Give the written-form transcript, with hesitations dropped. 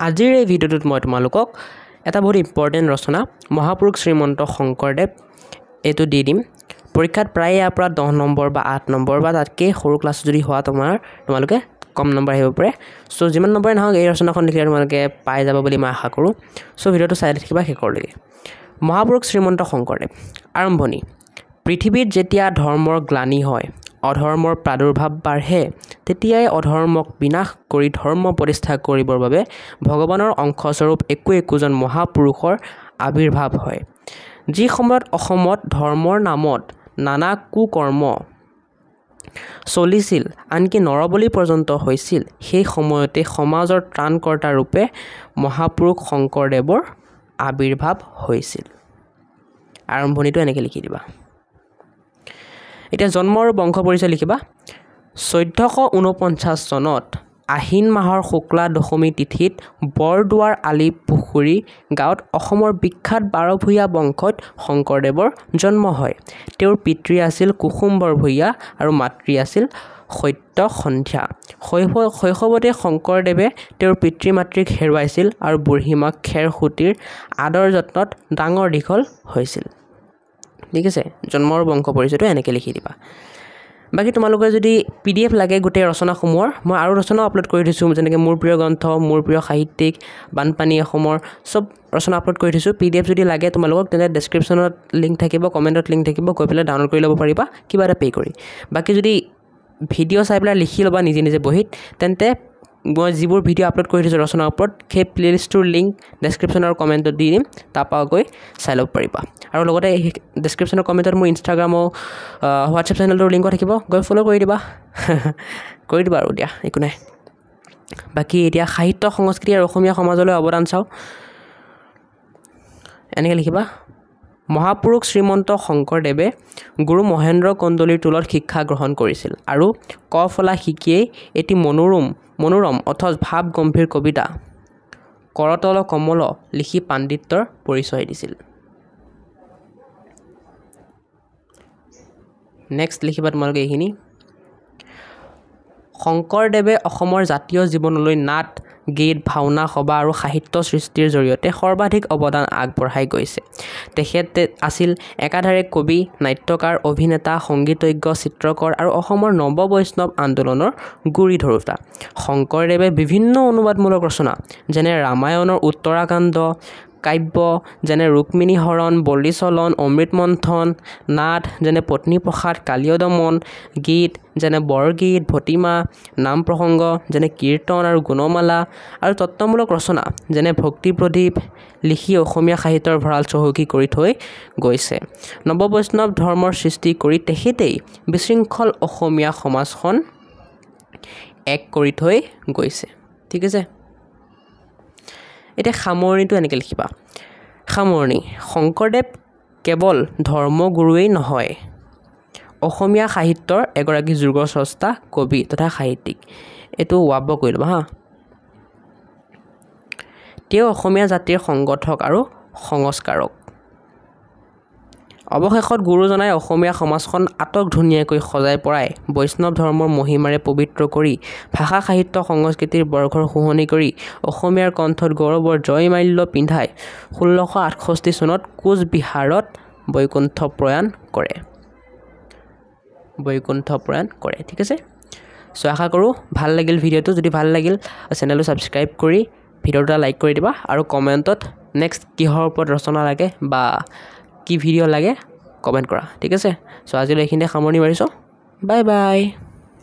আজিৰ এই ভিডিঅ'টোত মই তোমালোকক এটা বহুত ইম্পৰ্টেণ্ট ৰচনা মহাপুৰুষ শ্ৰীমন্ত শংকৰদেৱ এইটো দি দিম পৰীক্ষাত প্ৰায় ইয়াৰ পৰা 10 নম্বৰ বা 8 নম্বৰ বা তাতকৈ সৰু ক্লাছ যদি হোৱা তোমালোকে কম নম্বৰ আহিব পাৰে সো যিমান নম্বৰে নহওক এই ৰচনাখন লিখিলে তোমালোকে পাই যাব বুলি মই আশা কৰোঁ সো ভিডিঅ'টো চাই থাকিবা শেষলৈকে মহাপুৰুষ শ্ৰীমন্ত শংকৰদেৱ আৰম্ভণি পৃথিৱীত যেতিয়া ধৰ্মৰ গ্লানি হয় অধৰ্মৰ প্ৰাদুৰ্ভাৱ বাঢ়ে তেতিয়াই অধৰ্মক বিনাশ কৰি ধৰ্ম প্ৰতিষ্ঠা কৰিবৰ বাবে ভগৱানৰ অংশস্বৰূপ একোজন মহাপুৰুষৰ আবিৰ্ভাৱ হয় যি সময়ত অসমত ধৰ্মৰ নামত নানা কুকৰ্ম চলিছিল আনকি নৰবলি পৰ্যন্ত হৈছিল সেই সময়তে সমাজৰ ত্ৰাণকৰ্তা ৰূপে মহাপুৰুষ শংকৰদেৱৰ আবিৰ্ভাৱ হৈছিল আৰম্ভণিটো এনেকৈ লিখি দিবা এতিয়া জন্ম আৰু বংশ পৰিচয় লিখিবা 1449 চনত আহিন মাহৰ শুক্লা দশমী তিথিত বৰদুৱাৰ আলি পুখুৰী গাঁৱত অসমৰ বিখ্যাত বাৰভূঞা বংশত শংকৰদেৱৰ জন্ম হয় তেওঁৰ পিতৃ আছিল কুসুম্বৰ ভূঞা আৰু মাতৃ আছিল সত্য সন্ধ্যা শৈশৱতে শংকৰদেৱে তেওঁৰ পিতৃ মাতৃক হেৰুৱাইছিল আৰু বুঢ়ীমাক খেৰসুতিৰ আদৰ যত্নত ডাঙৰ দীঘল হৈছিল ঠিক আছে জন্মৰ বংশ পৰিচয়টো এনেকৈ লিখি দিবা বাকি তোমালোকে যদি পিডিএফ লাগে গোটেই ৰচনাসমূহৰ মই আৰু ৰচনা আপলোড কৰি দিছোঁ যেনেকৈ মোৰ প্ৰিয় গ্ৰন্থ মোৰ প্ৰিয় সাহিত্যিক বানপানী অসমৰ সব ৰচনা আপলোড কৰি দিছোঁ পিডিএফ যদি লাগে তোমালোকক তেনে ডেছক্ৰিপশ্যনত লিংক থাকিব কমেণ্টত লিংক থাকিব গৈ পেলাই ডাউনলোড কৰি ল'ব পাৰিবা কিবা এটা পে' কৰি বাকি যদি ভিডিঅ' চাই পেলাই লিখি ল'বা নিজে বহীত তেন্তে মই যিবোৰ ভিডিঅ' আপলোড কৰি দিছোঁ ৰচনাৰ ওপৰত সেই প্লেলিষ্টটোৰ লিংক ডেছক্ৰিপশ্যন আৰু কমেণ্টত দি দিম তাৰপৰা গৈ চাই ল'ব পাৰিবা আৰু লগতে ডেছক্ৰিপশ্যনৰ কমেণ্টত মোৰ ইনষ্টাগ্ৰাম আৰু হোৱাটছএপ চেনেলটোৰ লিংকো থাকিব গৈ ফ'ল' কৰি দিবা আৰু দিয়া একো নাই বাকী এতিয়া সাহিত্য সংস্কৃতি আৰু অসমীয়া সমাজলৈ অৱদান চাওঁ এনেকৈ লিখিবা মহাপুৰুষ শ্ৰীমন্ত শংকৰদেৱে গুৰু মহেন্দ্ৰ কন্দলীৰ টোলত শিক্ষা গ্ৰহণ কৰিছিল আৰু ক ফলা শিকিয়েই এটি মনোৰম অথচ ভাৱ গম্ভীৰ কবিতা কৰতল কমল লিখি পাণ্ডিত্যৰ পৰিচয় দিছিল নেক্সট লিখিবা তোমালোকে এইখিনি শংকৰদেৱে অসমৰ জাতীয় জীৱনলৈ নাট গীত ভাওনা সভা আৰু সাহিত্য সৃষ্টিৰ জৰিয়তে সৰ্বাধিক অৱদান আগবঢ়াই গৈছে তেখেতে আছিল একাধাৰে কবি নাট্যকাৰ অভিনেতা সংগীতজ্ঞ চিত্ৰকৰ আৰু অসমৰ নৱ বৈষ্ণৱ আন্দোলনৰ গুৰি ধৰোঁতা শংকৰদেৱে বিভিন্ন অনুবাদমূলক ৰচনা যেনে ৰামায়ণৰ উত্তৰাকাণ্ড কাব্য যেনে ৰুক্মিণী হৰণ বলিচলন অমৃত মন্থন নাট যেনে পত্নীপ্ৰসাদ কালীয় দমন গীত যেনে বৰগীত ভটিমা নাম প্ৰসংগ যেনে কীৰ্তন আৰু গুণমালা আৰু তত্ত্বমূলক ৰচনা যেনে ভক্তি প্ৰদীপ লিখি অসমীয়া সাহিত্যৰ ভঁৰাল চহকী কৰি থৈ গৈছে নৱ বৈষ্ণৱ ধৰ্মৰ সৃষ্টি কৰি তেখেতেই বিশৃংখল অসমীয়া সমাজখন এক কৰি থৈ গৈছে ঠিক আছে এতিয়া সামৰণিটো এনেকৈ লিখিবা সামৰণি শংকৰদেৱ কেৱল ধৰ্মগুৰুৱেই নহয় অসমীয়া সাহিত্যৰ এগৰাকী যুগস্ৰষ্টা কবি তথা সাহিত্যিক এইটো ৱাব কৰি ল'বা হা তেওঁ অসমীয়া জাতিৰ সংগঠক আৰু সংস্কাৰক অৱশেষত গুৰুজনাই অসমীয়া সমাজখন আটক ধুনীয়াকৈ সজাই পৰাই বৈষ্ণৱ ধৰ্মৰ মহিমাৰে পবিত্ৰ কৰি ভাষা সাহিত্য সংস্কৃতিৰ বৰ্ষৰ শুৱনি কৰি অসমীয়াৰ কণ্ঠত গৌৰৱৰ জয়মাল্য পিন্ধাই 1668 চনত কোচবিহাৰত বৈকুণ্ঠ প্ৰয়াণ কৰে ঠিক আছে সো আশা কৰোঁ ভাল লাগিল ভিডিঅ'টো যদি ভাল লাগিল চেনেলটো ছাবস্ক্ৰাইব কৰি ভিডিঅ'টো লাইক কৰি দিবা আৰু কমেণ্টত নেক্সট কিহৰ ওপৰত ৰচনা লাগে বা কি ভিডিঅ' লাগে কমেণ্ট কৰা ঠিক আছে সো আজিলৈ এইখিনিতে সামৰণি মাৰিছোঁ বাই